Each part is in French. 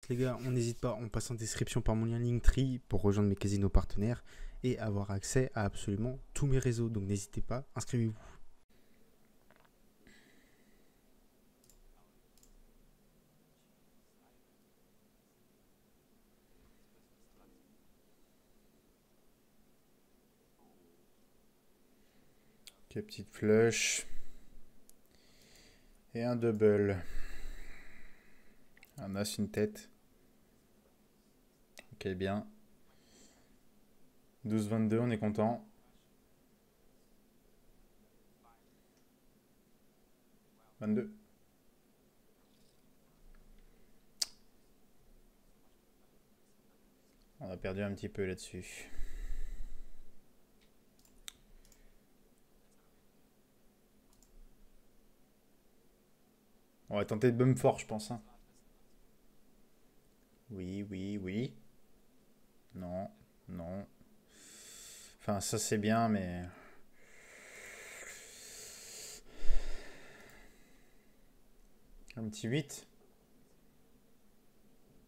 les gars, on n'hésite pas, on passe en description par mon lien Linktree pour rejoindre mes casinos partenaires et avoir accès à absolument tous mes réseaux. Donc n'hésitez pas, inscrivez-vous. Ok, petite flush. Et un double. Un as, une tête. Ok, bien. 12-22, on est content. « 22. On a perdu un petit peu là-dessus. On va tenter de bum fort, je pense. Hein. Oui, oui, oui. Non, non. Enfin, ça c'est bien, mais... Un petit 8.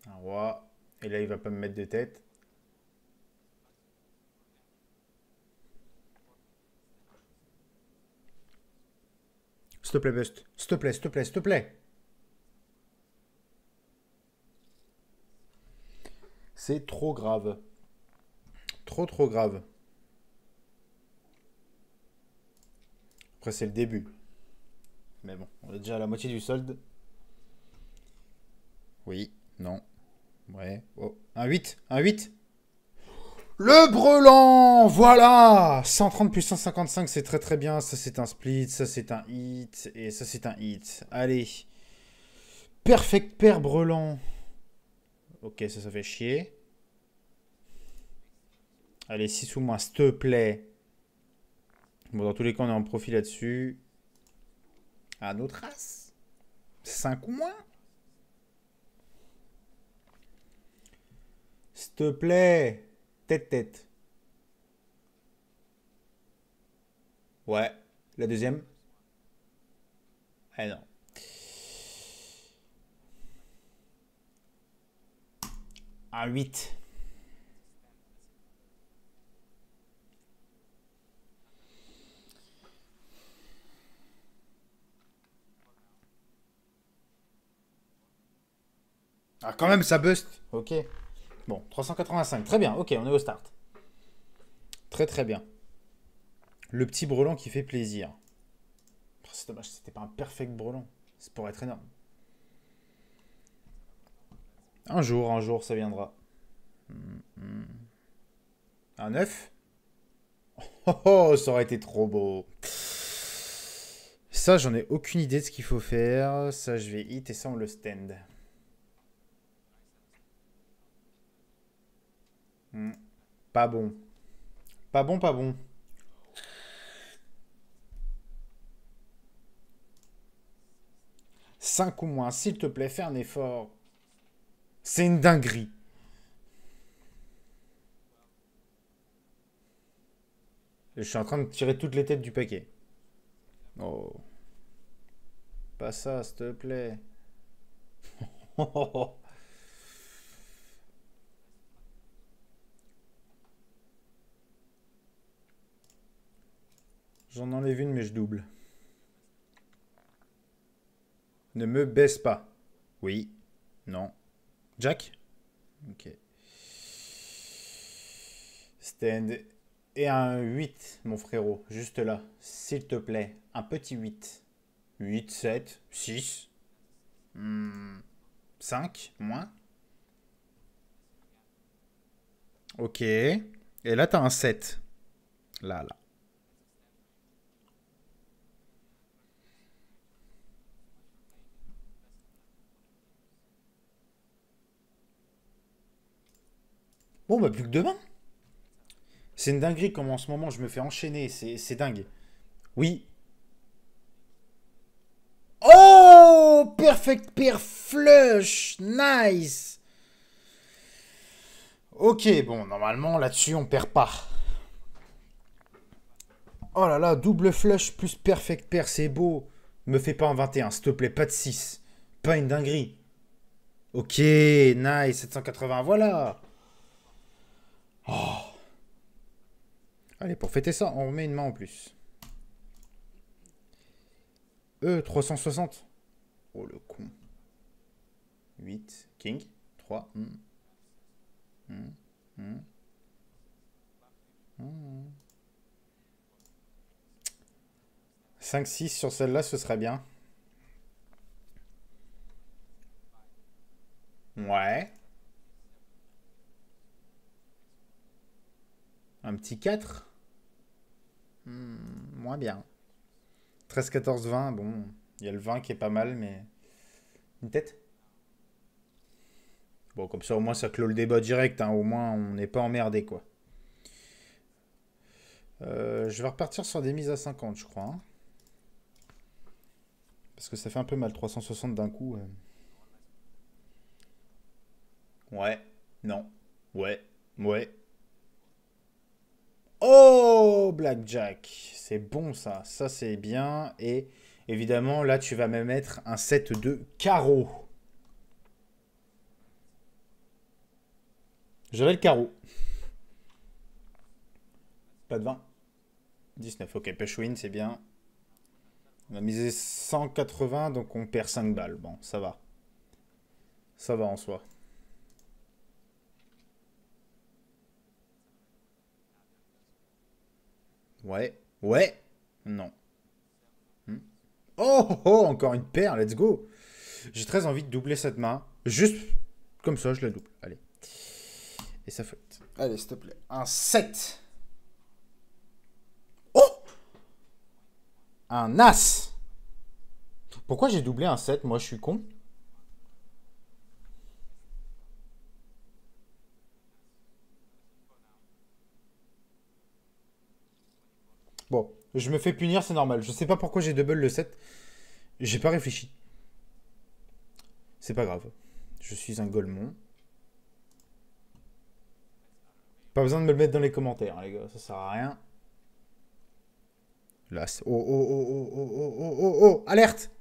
Un roi. Et là, il va pas me mettre de tête. S'il te plaît, Bust. S'il te plaît, s'il te plaît, s'il te plaît. C'est trop grave. Trop, trop grave. Après, c'est le début. Mais bon, on est déjà à la moitié du solde. Oui, non. Ouais. Oh. Un 8. Un 8. Le brelan. Voilà. 130 plus 155, c'est très très bien. Ça, c'est un split. Ça, c'est un hit. Et ça, c'est un hit. Allez. Perfect pair brelan. Ok, ça fait chier. Allez, 6 ou moins, s'il te plaît. Bon, dans tous les cas, on est en profit là-dessus. Un autre as. 5 ou moins. S'il te plaît. Tête. Ouais. La deuxième. Ah non. Un 8. Ah, quand même, ça bust. Ok. Bon, 385. Très bien. Ok, on est au start. Très, très bien. Le petit brelan qui fait plaisir. Oh, c'est dommage, c'était pas un perfect brelan. Ça pourrait être énorme. Un jour, ça viendra. Un 9. Oh, ça aurait été trop beau. Ça, j'en ai aucune idée de ce qu'il faut faire. Ça, je vais hit et ça, on le stand. Pas bon. Pas bon, pas bon. Cinq ou moins, s'il te plaît, fais un effort. C'est une dinguerie. Je suis en train de tirer toutes les têtes du paquet. Oh. Pas ça, s'il te plaît. J'en enlève une, mais je double. Ne me baisse pas. Oui. Non. Jack. Ok. Stand. Et un 8, mon frérot. Juste là. S'il te plaît. Un petit 8. 8, 7, 6. 5, moins. Ok. Et là, t'as un 7. Là. Bon, bah, plus que demain. C'est une dinguerie comme en ce moment je me fais enchaîner. C'est dingue. Oui. Oh! Perfect pair flush. Nice. Ok, bon, normalement, là-dessus, on perd pas. Oh là là, double flush plus perfect pair, c'est beau. Me fais pas un 21, s'il te plaît, pas de 6. Pas une dinguerie. Ok, nice, 780, voilà. Oh. Allez, pour fêter ça, on remet une main en plus. 360. Oh, le con. 8, king, 3. 5, 6 sur celle-là, ce serait bien. Ouais. Un petit 4. Moins bien. 13, 14, 20. Bon, il y a le 20 qui est pas mal, mais... Une tête. Bon, comme ça, au moins, ça clôt le débat direct. Hein. Au moins, on n'est pas emmerdé, quoi. Je vais repartir sur des mises à 50, je crois. Hein. Parce que ça fait un peu mal, 360 d'un coup. Ouais. Non. Ouais. Ouais. Oh, Blackjack. C'est bon, ça. Ça, c'est bien. Et évidemment, là, tu vas me mettre un set de carreaux. J'avais le carreau. Pas de 20. 19. Ok, push win, c'est bien. On a misé 180, donc on perd 5 balles. Bon, ça va. Ça va en soi. Ouais. Ouais. Non. Hmm. Oh, oh, oh, encore une paire, let's go. J'ai très envie de doubler cette main. Juste comme ça, je la double. Allez. Et ça flotte. Allez, s'il te plaît. Un 7. Oh, un As. Pourquoi j'ai doublé un 7? Moi, je suis con. Bon, je me fais punir, c'est normal. Je sais pas pourquoi j'ai double le 7. J'ai pas réfléchi. C'est pas grave. Je suis un golemon. Pas besoin de me le mettre dans les commentaires, hein, les gars. Ça sert à rien. Là, oh, oh, oh, oh, oh, oh, oh, oh, oh, alerte.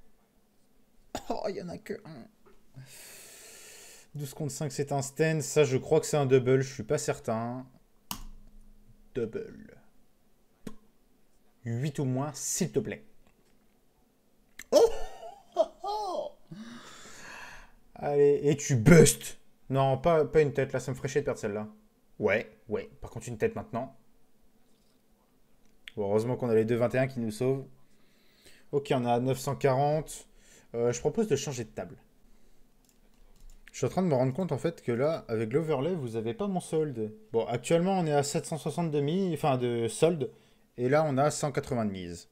Oh, il y en a que un. 12 contre 5, c'est un stand. Ça, je crois que c'est un double. Je suis pas certain. Double. 8 ou moins, s'il te plaît. Oh, oh, oh. Allez, et tu bustes. Non, pas une tête. Là, ça me ferait chier de perdre celle-là. Ouais, ouais. Par contre, une tête maintenant. Bon, heureusement qu'on a les 2,21 qui nous sauvent. Ok, on a 940. Je propose de changer de table. Je suis en train de me rendre compte en fait que là, avec l'overlay, vous avez pas mon solde. Bon, actuellement, on est à 760 de mise, enfin de solde. Et là, on a 180 de mise.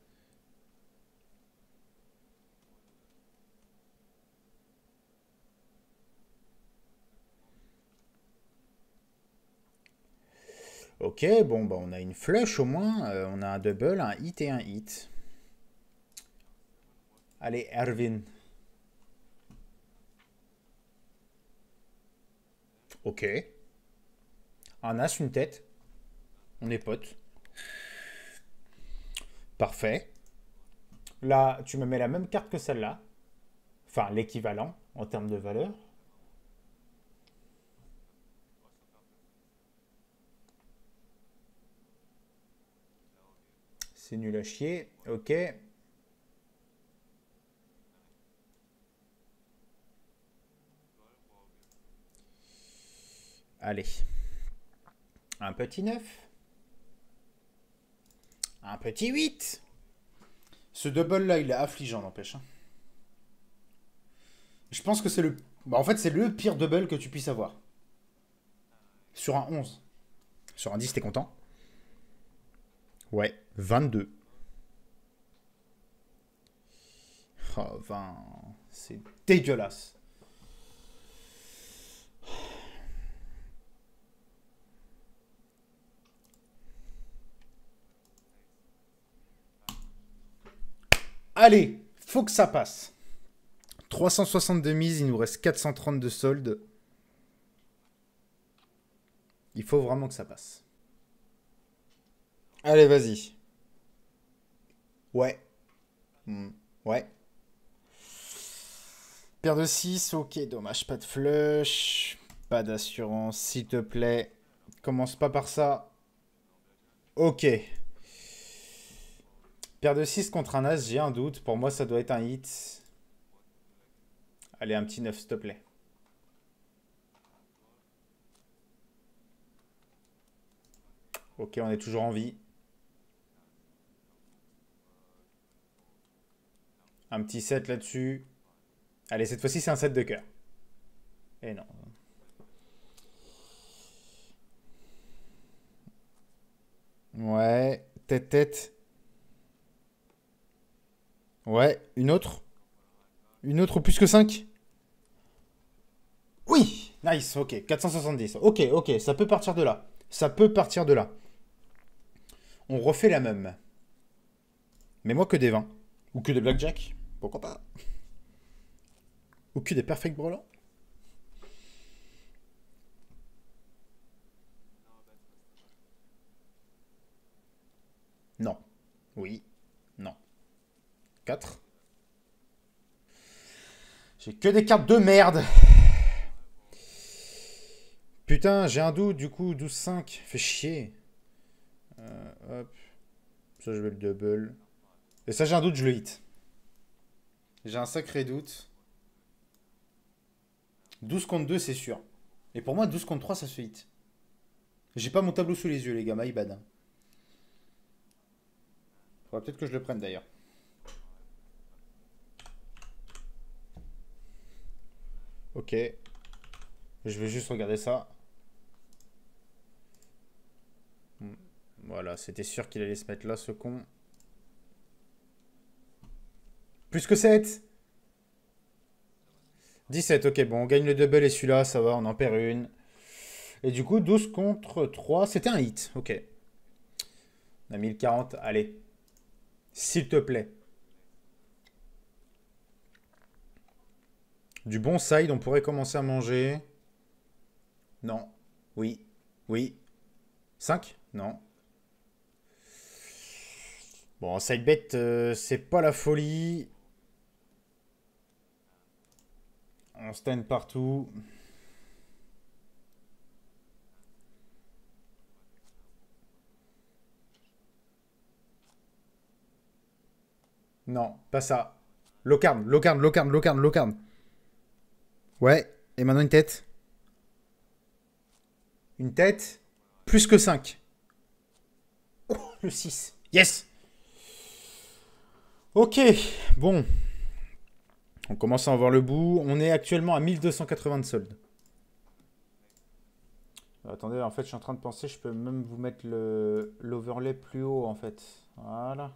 Ok, bon, bah, on a une flush au moins. On a un double, un hit et un hit. Allez, Erwin. Ok. Un as, une tête. On est potes. Parfait. Là, tu me mets la même carte que celle-là. Enfin, l'équivalent en termes de valeur. C'est nul à chier. Ok. Allez. Un petit 9. Un petit 8. Ce double là, il est affligeant, n'empêche. Hein. Je pense que c'est le. Bah, en fait, c'est le pire double que tu puisses avoir. Sur un 11. Sur un 10, t'es content? Ouais, 22. Oh, 20. C'est dégueulasse. Allez, faut que ça passe. 360 de mise, il nous reste 430 de solde. Il faut vraiment que ça passe. Allez, vas-y. Ouais. Ouais. Paire de 6, ok, dommage, pas de flush. Pas d'assurance, s'il te plaît. Commence pas par ça. Ok. Paire de 6 contre un as, j'ai un doute. Pour moi, ça doit être un hit. Allez, un petit 9, s'il te plaît. Ok, on est toujours en vie. Un petit 7 là-dessus. Allez, cette fois-ci, c'est un 7 de cœur. Et non. Ouais, tête. Ouais, une autre. Une autre plus que 5. Oui, nice, ok, 470. Ok, ok, ça peut partir de là. Ça peut partir de là. On refait la même. Mais moi que des 20. Ou que des blackjack. Pourquoi pas. Ou que des perfect brelans. Non. Oui. Non. 4. J'ai que des cartes de merde. Putain, j'ai un doute, du coup, 12-5. Fait chier. Hop. Ça, je vais le double. Et ça, j'ai un doute, je le hit. J'ai un sacré doute. 12 contre 2, c'est sûr. Et pour moi, 12 contre 3, ça se hit. J'ai pas mon tableau sous les yeux, les gars, my bad. Faudra peut-être que je le prenne d'ailleurs. Ok. Je vais juste regarder ça. Voilà, c'était sûr qu'il allait se mettre là, ce con. Plus que 7. 17, ok, bon, on gagne le double et celui-là, ça va, on en perd une. Et du coup, 12 contre 3, c'était un hit, ok. On a mis le 40, allez. S'il te plaît. Du bon side, on pourrait commencer à manger. Non. Oui. Oui. 5 non. Bon, side bet, c'est pas la folie. On stand partout. Non, pas ça. Locarn, Locarn, Locarn, Locarn, Locarn. Ouais, et maintenant une tête. Une tête. Plus que 5. Oh, le 6. Yes. Ok, bon. On commence à en voir le bout. On est actuellement à 1280 de solde. Attendez, en fait, je suis en train de penser, je peux même vous mettre l'overlay plus haut, en fait. Voilà.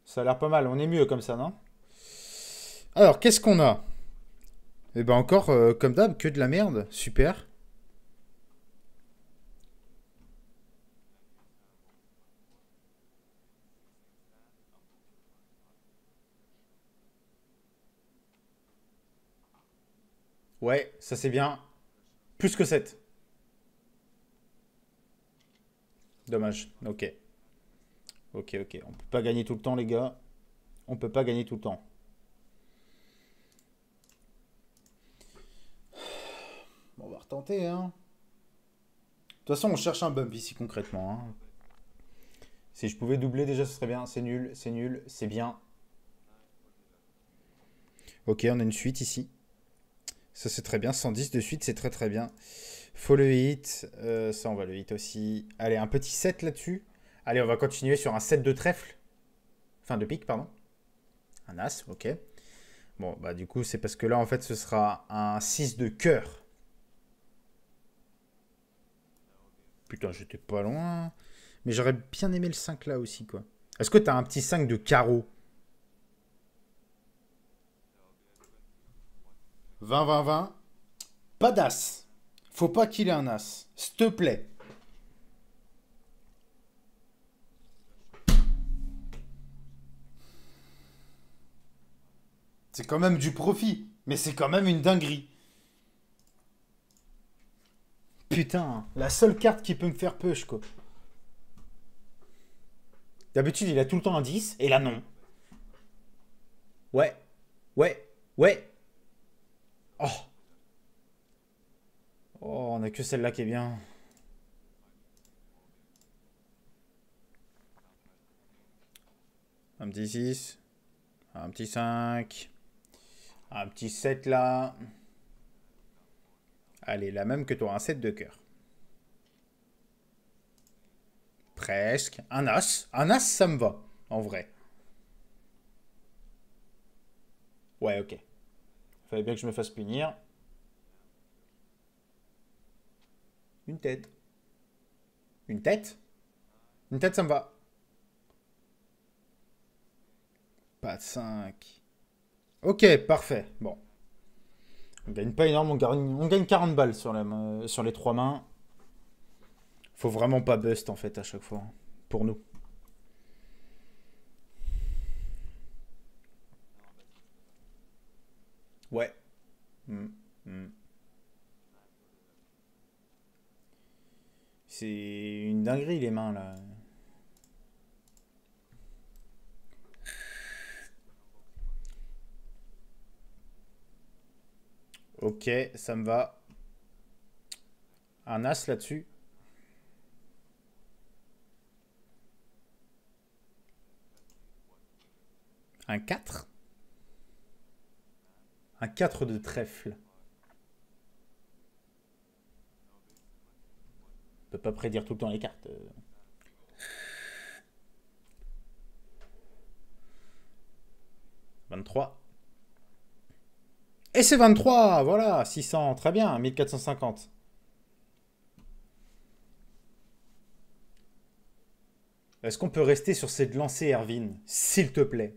Ça a l'air pas mal. On est mieux comme ça, non? Alors, qu'est-ce qu'on a? Eh ben encore, comme d'hab, que de la merde. Super. Ouais, ça c'est bien. Plus que 7. Dommage. Ok. Ok, ok. On peut pas gagner tout le temps, les gars. On peut pas gagner tout le temps. Bon, on va retenter, hein. De toute façon, on cherche un bump ici, concrètement, hein. Si je pouvais doubler déjà, ce serait bien. C'est nul, c'est bien. Ok, on a une suite ici. Ça, c'est très bien. 110 de suite, c'est très très bien. Faut le hit. Ça, on va le hit aussi. Allez, un petit 7 là-dessus. Allez, on va continuer sur un 7 de trèfle. Enfin, de pique, pardon. Un as, ok. Bon, bah du coup, c'est parce que là, en fait, ce sera un 6 de cœur. Putain, j'étais pas loin. Mais j'aurais bien aimé le 5 là aussi, quoi. Est-ce que t'as un petit 5 de carreau? 20, 20, 20. Pas d'as. Faut pas qu'il ait un as. S'il te plaît. C'est quand même du profit. Mais c'est quand même une dinguerie. Putain, la seule carte qui peut me faire push, quoi. D'habitude, il a tout le temps un 10, et là, non. Ouais. Ouais. Ouais. Oh. Oh, on a que celle-là qui est bien. Un petit 6. Un petit 5. Un petit 7 là. Allez, la même que toi, un 7 de cœur. Presque. Un as. Un as, ça me va, en vrai. Ouais, ok. Fallait bien que je me fasse punir. Une tête. Une tête? Une tête, ça me va. Pas de 5. Ok, parfait. Bon. On gagne pas énorme, on gagne 40 balles sur les trois mains. Faut vraiment pas bust en fait à chaque fois. Pour nous. Ouais. Hmm, hmm. C'est une dinguerie les mains là. Ok, ça me va. Un as là-dessus. Un 4. Un 4 de trèfle. On peut pas prédire tout le temps les cartes. 23. Et c'est 23, voilà, 600, très bien, 1450. Est-ce qu'on peut rester sur cette lancée, Erwin? S'il te plaît.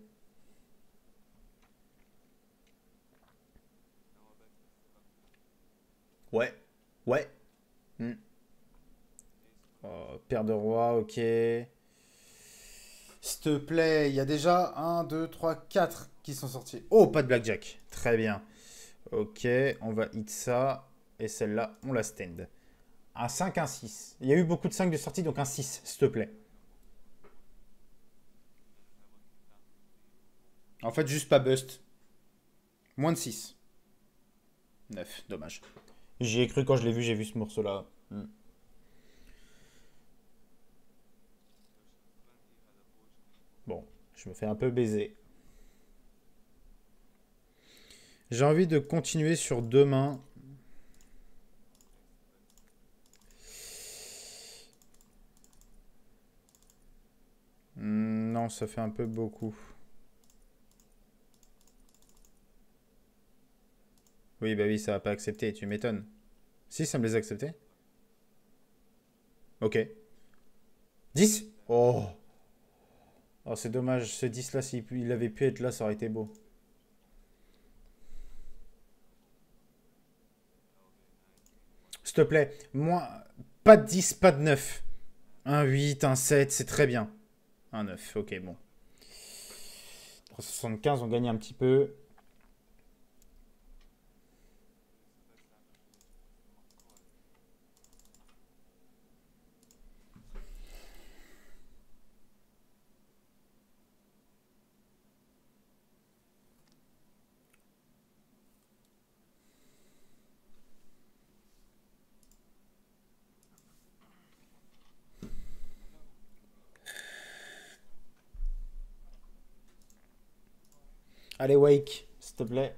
Ouais, ouais. Hmm. Oh, paire de roi, ok. S'il te plaît, il y a déjà un, 2, 3, 4 qui sont sortis. Oh, pas de blackjack. Très bien. Ok, on va hit ça. Et celle-là, on la stand. Un 5, un 6. Il y a eu beaucoup de 5 de sortie, donc un 6, s'il te plaît. En fait, juste pas bust. Moins de 6. 9, dommage. J'y ai cru quand je l'ai vu, j'ai vu ce morceau-là. Hmm. Bon, je me fais un peu baiser. J'ai envie de continuer sur deux mains. Non, ça fait un peu beaucoup. Oui, bah oui, ça va pas accepter, tu m'étonnes. Si, ça me les a acceptés. Ok. 10. Oh. Oh, c'est dommage, ce 10 là, s'il avait pu être là, ça aurait été beau. S'il te plaît, moi, pas de 10, pas de 9. Un 8, un 7, c'est très bien. Un 9, ok, bon. 375, on gagne un petit peu. Allez, Wake, s'il te plaît.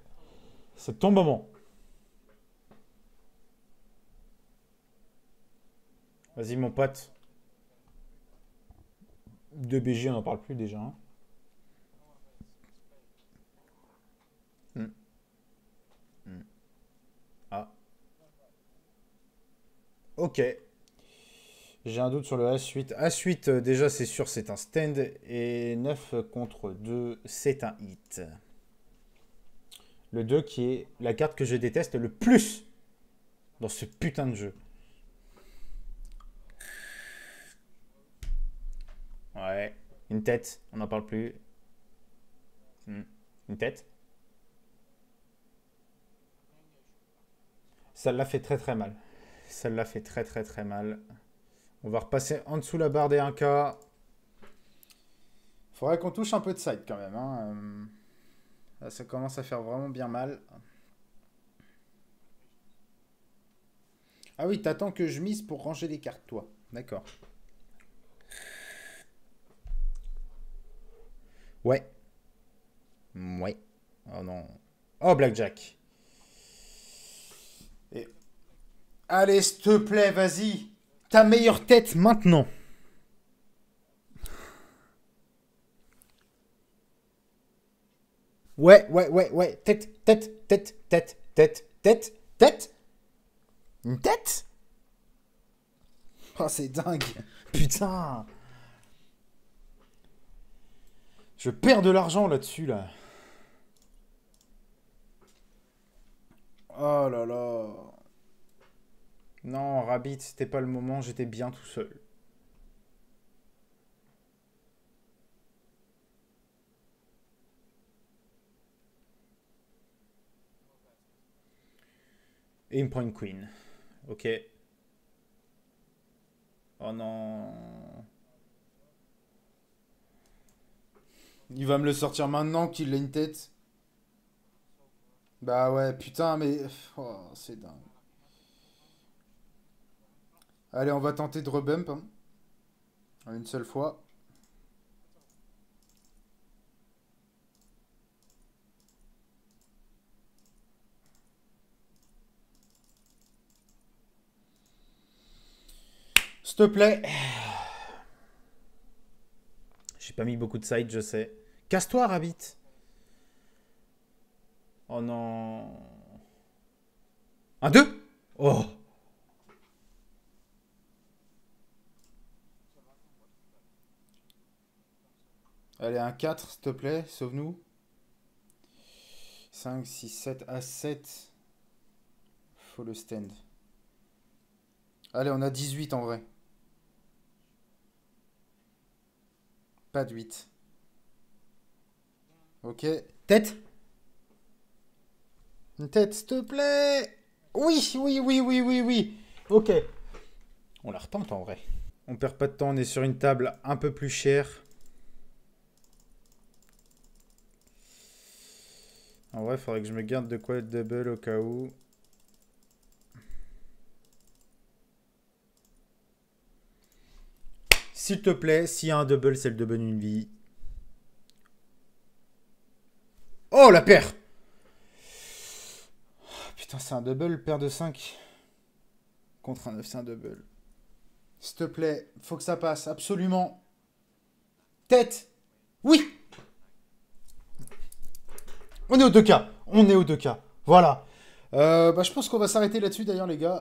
C'est ton moment. Vas-y, mon pote. 2 BG, on n'en parle plus déjà, hein. Hmm, hmm. Ah, ok. J'ai un doute sur le As-8. As-8, déjà, c'est sûr, c'est un stand. Et 9 contre 2, c'est un hit. Le 2 qui est la carte que je déteste le plus dans ce putain de jeu. Ouais. Une tête, on n'en parle plus. Hmm. Une tête. Ça l'a fait très très mal. Ça l'a fait très très très mal. On va repasser en dessous la barre des 1K. Faudrait qu'on touche un peu de side quand même. Hein. Là, ça commence à faire vraiment bien mal. Ah oui, t'attends que je mise pour ranger les cartes, toi. D'accord. Ouais. Ouais. Oh non. Oh, Blackjack. Et... Allez, s'il te plaît, vas-y. Ta meilleure tête maintenant. Ouais, ouais, ouais, ouais. Tête, tête, tête, tête, tête, tête, tête. Une tête? Oh, c'est dingue. Putain. Je perds de l'argent là-dessus, là. Oh là là. Non, Rabbit, c'était pas le moment, j'étais bien tout seul. Et il me prend une queen. Ok. Oh non. Il va me le sortir maintenant qu'il a une tête. Bah ouais, putain, mais... Oh, c'est dingue. Allez, on va tenter de rebump. Hein. Une seule fois. S'il te plaît. J'ai pas mis beaucoup de side, je sais. Casse-toi, Rabbit. Oh non. Un 2. Oh. Allez, un 4, s'il te plaît. Sauve-nous. 5, 6, 7, à 7. Faut le stand. Allez, on a 18 en vrai. Pas de 8. Ok. Tête. Une tête, s'il te plaît. Oui, oui, oui, oui, oui, oui. Ok. On la retente en vrai. On perd pas de temps, on est sur une table un peu plus chère. En vrai, il faudrait que je me garde de quoi être double au cas où. S'il te plaît, s'il y a un double, c'est le double d'une vie. Oh, la paire! Putain, c'est un double, paire de 5. Contre un 9, c'est un double. S'il te plaît, faut que ça passe, absolument. Tête! Oui! On est aux 2 cas. On est aux 2 cas. Voilà. Bah, je pense qu'on va s'arrêter là-dessus d'ailleurs, les gars.